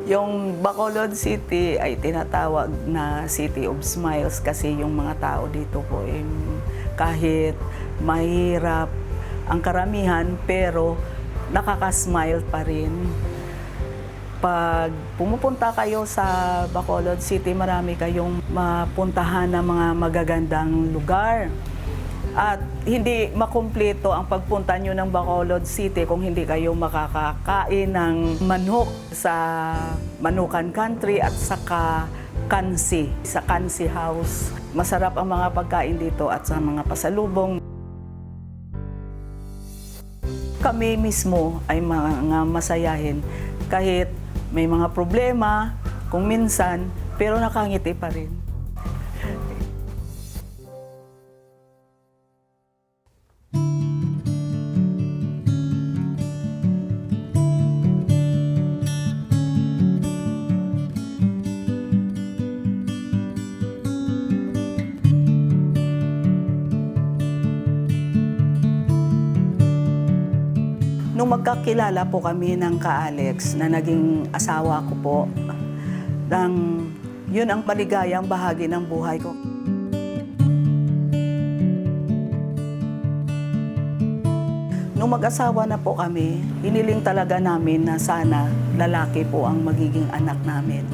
Yung Bacolod City ay tinatawag na City of Smiles kasi yung mga tao dito po ay kahit mahirap ang karamihan pero nakaka-smile pa rin. Pag pumupunta kayo sa Bacolod City, marami kayong mapuntahan ng mga magagandang lugar. At hindi makumpleto ang pagpunta nyo ng Bacolod City kung hindi kayo makakakain ng manok sa Manukan Country at saka Kansi, sa Kansi House. Masarap ang mga pagkain dito at sa mga pasalubong. Kami mismo ay mga masayahin kahit may mga problema kung minsan, pero nakangiti pa rin. Nung magkakilala po kami ng ka-Alex na naging asawa ko po, yun ang maligayang bahagi ng buhay ko. Nung mag-asawa na po kami, hiniling talaga namin na sana lalaki po ang magiging anak namin.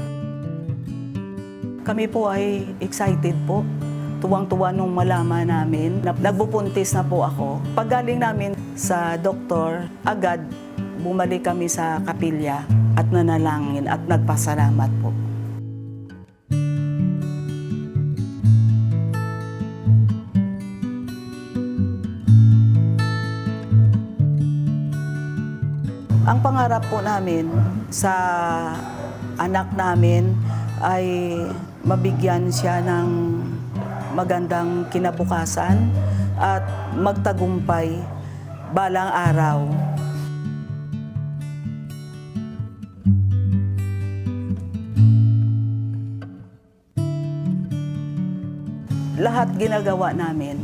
Kami po ay excited po. Tuwang-tuwa nung malaman namin na nagbupuntis na po ako. Paggaling namin sa doktor, agad bumalik kami sa kapilya at nanalangin at nagpasalamat po. Ang pangarap po namin sa anak namin ay mabigyan siya ng magandang kinabukasan at magtagumpay balang araw. Lahat ginagawa namin,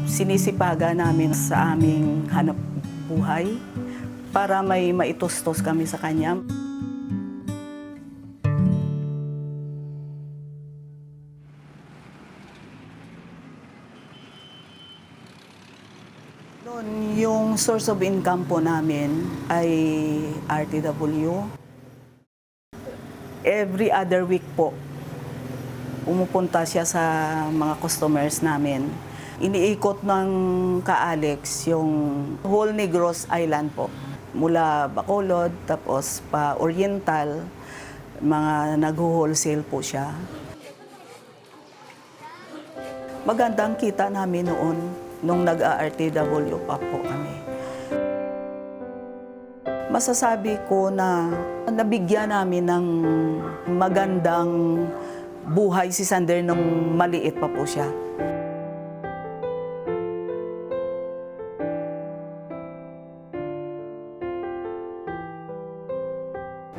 sinisipaga namin sa aming hanap buhay para may maitustos kami sa kanya. Noon, yung source of income po namin ay RTW. Every other week po, pumupunta siya sa mga customers namin. Iniikot ng ka-Alex yung whole Negros Island po. Mula Bacolod, tapos pa Oriental, mga nag-wholesale po siya. Magandang kita namin noon nung nag-RTW pa po kami. Masasabi ko na nabigyan namin ng magandang buhay si Sander nung maliit pa po siya.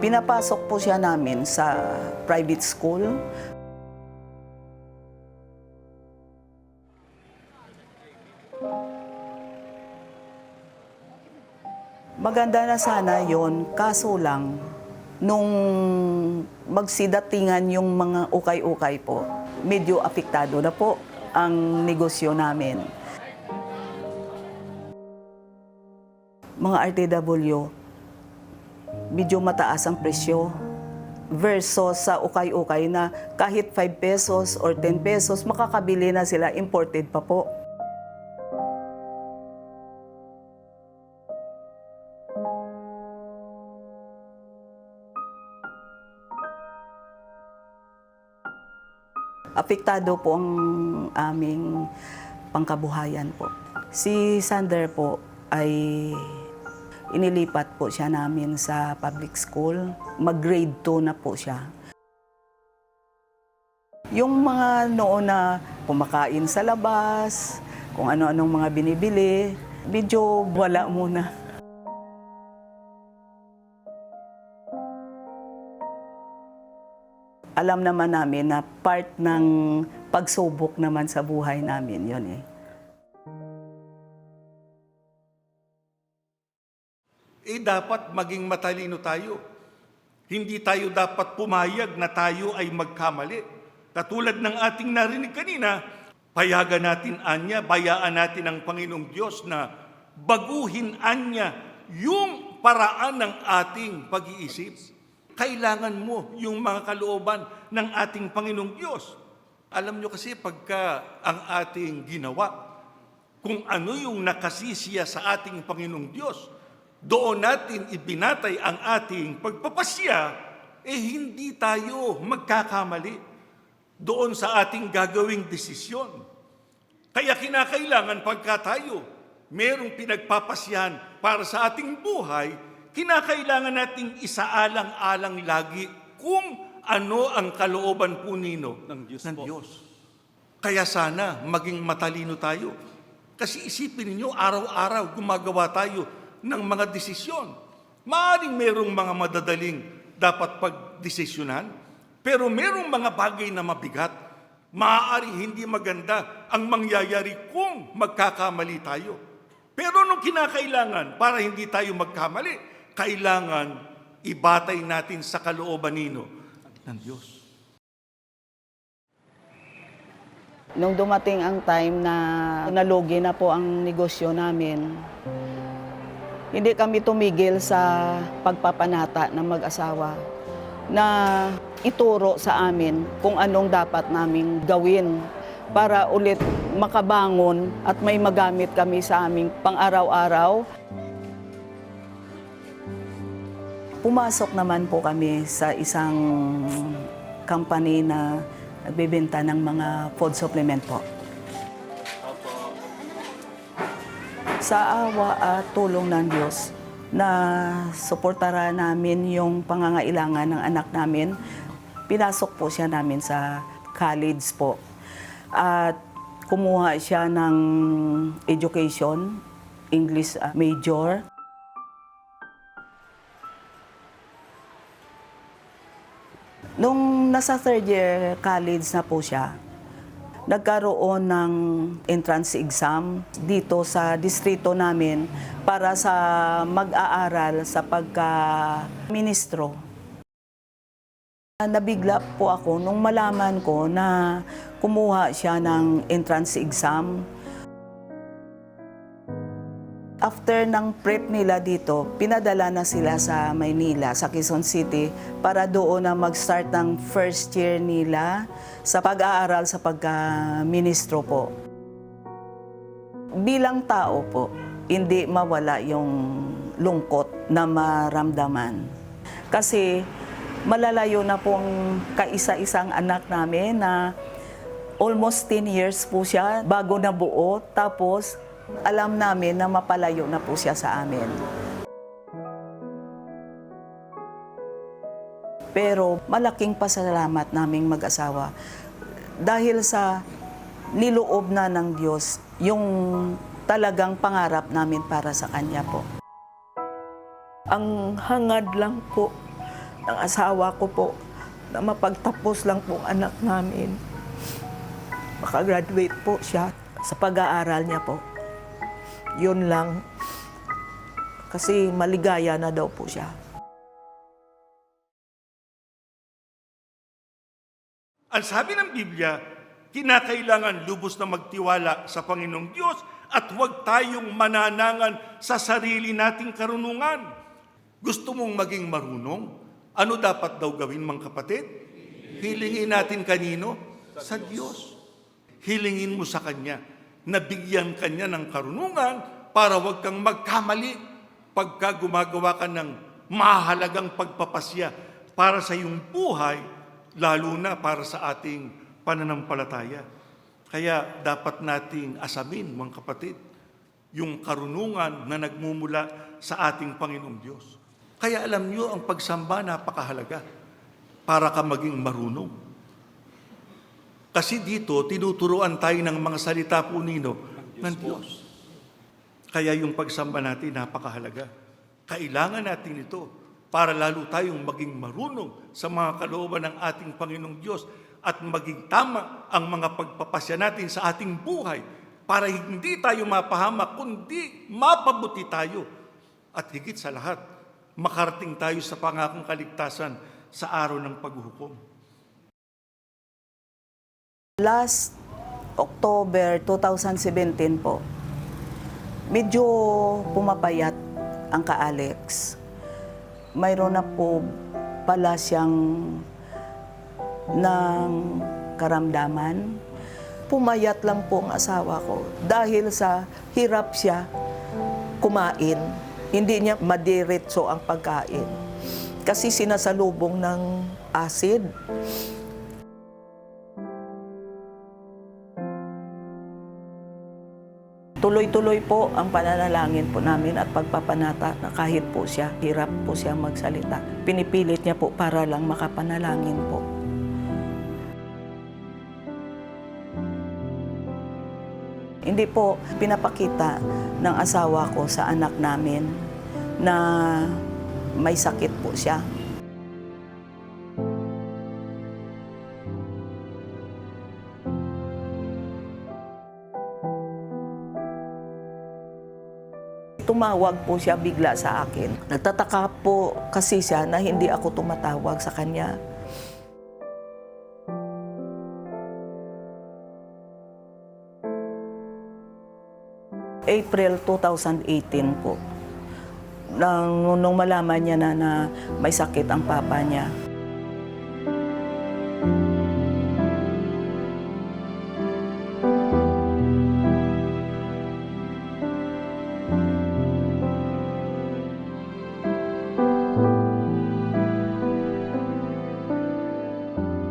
Pinapasok po siya namin sa private school. Maganda na sana yon, kaso lang, nung magsidatingan yung mga ukay-ukay po, medyo apektado na po ang negosyo namin. Mga RTW, medyo mataas ang presyo versus sa ukay-ukay na kahit 5 pesos or 10 pesos, makakabili na sila, imported pa po. Apektado po ang aming pangkabuhayan po. Si Sander po ay inilipat po siya namin sa public school. Mag-grade 2 na po siya. Yung mga noon na kumakain sa labas, kung ano-anong mga binibili, medyo wala muna. Alam naman namin na part ng pagsubok naman sa buhay namin yun eh. Dapat maging matalino tayo. Hindi tayo dapat pumayag na tayo ay magkamali. Katulad ng ating narinig kanina, payagan natin anya, bayaan natin ang Panginoong Diyos na baguhin anya yung paraan ng ating pag-iisip. Kailangan mo yung mga kalooban ng ating Panginoong Diyos. Alam nyo kasi pagka ang ating ginawa, kung ano yung nakasisiya sa ating Panginoong Diyos, doon natin ibinatay ang ating pagpapasya, hindi tayo magkakamali doon sa ating gagawing desisyon. Kaya kinakailangan pagka tayo merong pinagpapasyahan para sa ating buhay, kinakailangan nating isaalang-alang lagi kung ano ang kalooban po nino ng Diyos. Kaya sana maging matalino tayo. Kasi isipin niyo, araw-araw gumagawa tayo ng mga desisyon. Maaaring merong mga madadaling dapat pagdesisyonan, pero merong mga bagay na mabigat. Maaaring hindi maganda ang mangyayari kung magkakamali tayo. Pero nung kinakailangan, para hindi tayo magkamali, kailangan ibatay natin sa kalooban nino ng Diyos. Nung dumating ang time na nalugi na po ang negosyo namin, hindi kami tumigil sa pagpapanata ng mag-asawa na ituro sa amin kung anong dapat naming gawin para ulit makabangon at may magamit kami sa aming pang-araw-araw. Pumasok naman po kami sa isang company na nagbebenta ng mga food supplement po. Sa awa at tulong ng Diyos, na suportara namin yung pangangailangan ng anak namin, pinasok po siya namin sa college po. At kumuha siya ng education, English major. Nung nasa third year college na po siya, nagkaroon ng entrance exam dito sa distrito namin para sa mag-aaral sa pagka-ministro. Nabigla po ako nung malaman ko na kumuha siya ng entrance exam. After ng prep nila dito, pinadala na sila sa Maynila, sa Quezon City, para doon na mag-start ng first year nila sa pag-aaral sa pagka-ministro po. Bilang tao po, hindi mawala yung lungkot na maramdaman. Kasi malalayo na pong kaisa-isang anak namin na almost 10 years po siya bago nabuo, tapos alam namin na mapalayo na po siya sa amin. Pero malaking pasalamat naming mag-asawa dahil sa niloob na ng Diyos yung talagang pangarap namin para sa Kanya po. Ang hangad lang po ng asawa ko po na mapagtapos lang po ang anak namin. Makagraduate po siya sa pag-aaral niya po. Yun lang. Kasi maligaya na daw po siya. Ang sabi ng Biblia, kinakailangan lubos na magtiwala sa Panginoong Diyos at huwag tayong mananangan sa sarili nating karunungan. Gusto mong maging marunong? Ano dapat daw gawin, mga kapatid? Hilingin natin kanino? Sa Diyos. Hilingin mo sa Kanya. Nabigyan Kanya ng karunungan para huwag kang magkamali pagka gumagawa ka ng mahalagang pagpapasya para sa iyong buhay, lalo na para sa ating pananampalataya. Kaya dapat nating asamin, mga kapatid, yung karunungan na nagmumula sa ating Panginoong Diyos. Kaya alam niyo, ang pagsamba napakahalaga para ka maging marunong. Kasi dito, tinuturuan tayo ng mga salita po nino ng Diyos. Kaya yung pagsamba natin napakahalaga. Kailangan natin ito para lalo tayong maging marunong sa mga kalooban ng ating Panginoong Diyos at maging tama ang mga pagpapasya natin sa ating buhay para hindi tayo mapahamak, kundi mapabuti tayo. At higit sa lahat, makarating tayo sa pangakong kaligtasan sa araw ng paghuhukom. Last October 2017 po, medyo pumapayat ang ka-Alex. Mayroon na po pala siyang ng karamdaman. Pumayat lang po ang asawa ko dahil sa hirap siya kumain. Hindi niya madiretso ang pagkain kasi sinasalubong ng acid. Tuloy-tuloy po ang pananalangin po namin at pagpapanata na kahit po siya, hirap po siyang magsalita. Pinipilit niya po para lang makapanalangin po. Hindi po pinapakita ng asawa ko sa anak namin na may sakit po siya. Tumawag po siya bigla sa akin. Nagtataka po kasi siya na hindi ako tumatawag sa kanya. April 2018 po. Nung malaman niya na may sakit ang papa niya.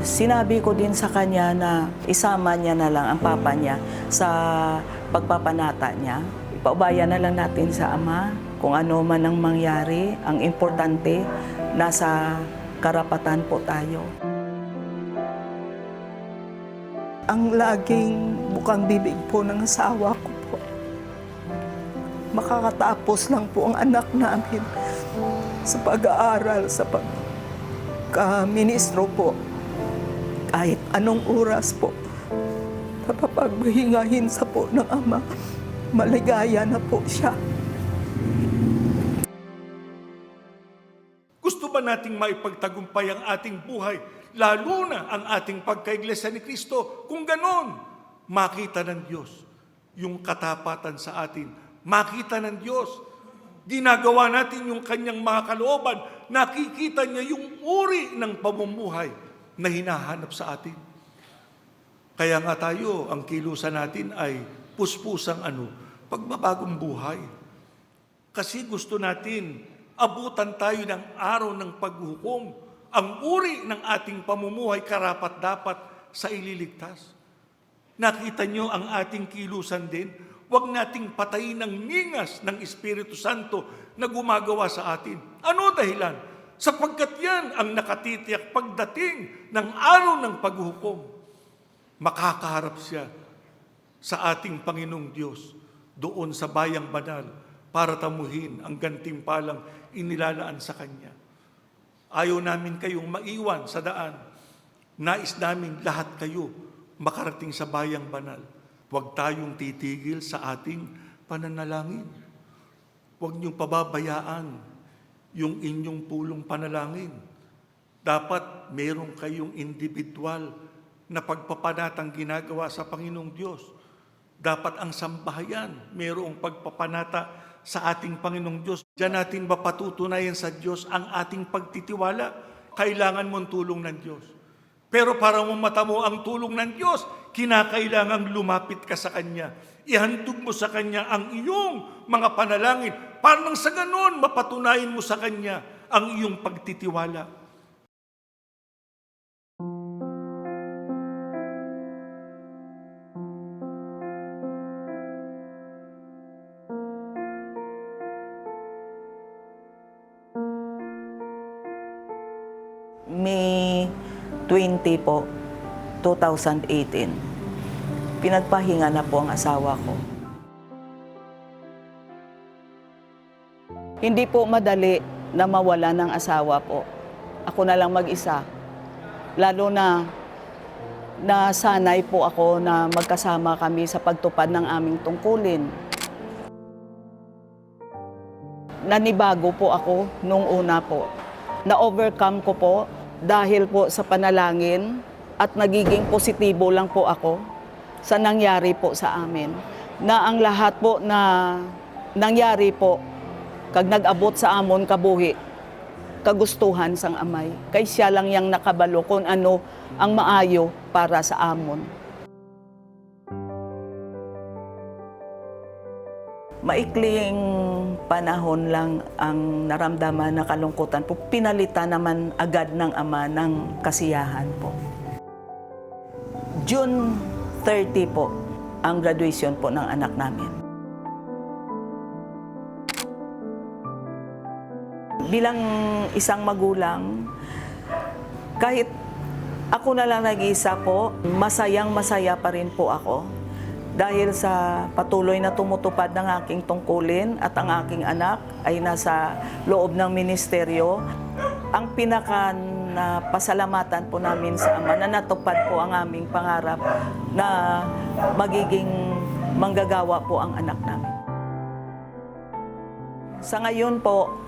Sinabi ko din sa kanya na isama niya na lang ang papa niya sa pagpapanata niya. Ipaubayan na lang natin sa Ama kung ano man ang mangyari. Ang importante, nasa karapatan po tayo. Ang laging bukang bibig po ng asawa ko po. Makakatapos lang po ang anak namin sa pag-aaral, sa pagka-ministro po. Kahit anong oras po, napapaghingahin sa po ng Ama, maligaya na po siya. Gusto ba nating maipagtagumpay ang ating buhay, lalo na ang ating pagkaiglesia ni Kristo? Kung ganon, makita ng Diyos yung katapatan sa atin. Makita ng Diyos, ginagawa natin yung kanyang mga kalooban, nakikita niya yung uri ng pamumuhay na hinahanap sa atin. Kaya nga tayo, ang kilusan natin ay puspusang pagbabagong buhay. Kasi gusto natin, abutan tayo ng araw ng paghuhukom. Ang uri ng ating pamumuhay karapat-dapat sa ililigtas. Nakita nyo ang ating kilusan din, huwag nating patayin ng ningas ng Espiritu Santo na gumagawa sa atin. Ano dahilan? Sapagkat yan ang nakatitiyak pagdating ng araw ng paghuhukom. Makakaharap siya sa ating Panginoong Diyos doon sa bayang banal para tamuhin ang gantimpalang inilalaan sa Kanya. Ayaw namin kayong maiwan sa daan. Nais namin lahat kayo makarating sa bayang banal. Huwag tayong titigil sa ating pananalangin. Huwag niyong pababayaan yung inyong pulong panalangin. Dapat meron kayong individual na pagpapanatang ginagawa sa Panginoong Diyos. Dapat ang sambahayan mayroong pagpapanata sa ating Panginoong Diyos. Diyan natin mapatutunayan sa Diyos ang ating pagtitiwala. Kailangan mo ang tulong ng Diyos. Pero para mamata mo ang tulong ng Diyos, kinakailangang lumapit ka sa Kanya. Ihandog mo sa Kanya ang iyong mga panalangin para nang sa ganon mapatunayan mo sa Kanya ang iyong pagtitiwala. May 20 po, 2018. Pinagpahinga na po ang asawa ko. Hindi po madali na mawala ng asawa po. Ako na lang mag-isa. Lalo na nasanay po ako na magkasama kami sa pagtupad ng aming tungkulin. nanibago po ako nung una po. Na-overcome ko po dahil po sa panalangin at nagiging positibo lang po ako sa nangyari po sa amin. Na ang lahat po na nangyari po, kag nag-abot sa amon kabuhi, kagustuhan sang amay. Kay siya lang yang nakabalo kung ano ang maayo para sa amon. Maikling panahon lang ang naramdaman na kalungkutan po. Pinalitan naman agad ng ama ng kasiyahan po. June 30 po ang graduation po ng anak namin. Bilang isang magulang, kahit ako na lang nag-iisa po, masayang-masaya pa rin po ako. Dahil sa patuloy na tumutupad ng aking tungkulin at ang aking anak ay nasa loob ng ministeryo, ang pinaka na pasalamatan po namin sa Ama na natupad po ang aming pangarap na magiging manggagawa po ang anak namin. Sa ngayon po,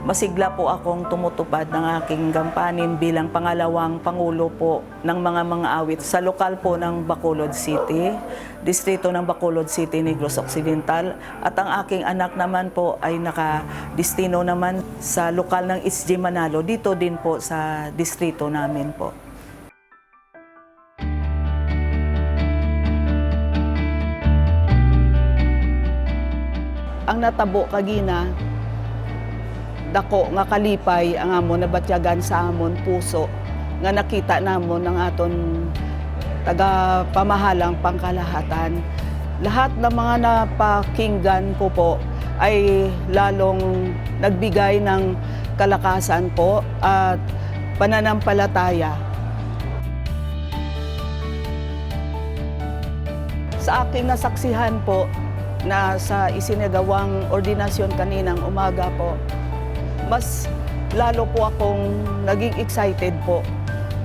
masigla po akong tumutupad ng aking gampanin bilang pangalawang pangulo po ng mga awit sa lokal po ng Bacolod City, distrito ng Bacolod City, Negros Occidental. At ang aking anak naman po ay nakadistino naman sa lokal ng SG Manalo, dito din po sa distrito namin po. Ang natabo kagina, dako nga kalipay ang amon nabatyagan sa amon puso nga nakita namon ng aton taga pamahalang pangkalahatan. Lahat ng mga napakinggan ko po ay lalong nagbigay ng kalakasan po at pananampalataya. Sa aking nasaksihan po na sa isinagawang ordinasyon kaninang umaga po, mas lalo po akong naging excited po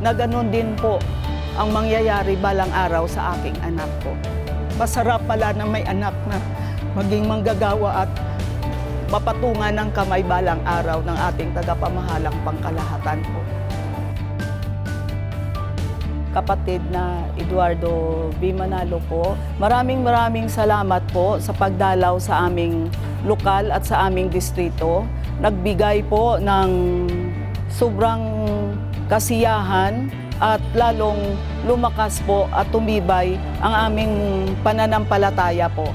na ganun din po ang mangyayari balang araw sa aking anak po. Masarap pala na may anak na maging manggagawa at mapatungan ng kamay balang araw ng ating tagapamahalang pangkalahatan po. Kapatid na Eduardo B. Manalo po, maraming salamat po sa pagdalaw sa aming lokal at sa aming distrito. Nagbigay po ng sobrang kasiyahan at lalong lumakas po at tumibay ang aming pananampalataya po.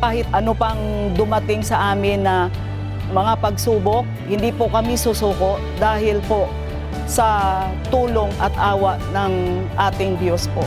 Kahit ano pang dumating sa amin na mga pagsubok, hindi po kami susuko dahil po sa tulong at awa ng ating Diyos po.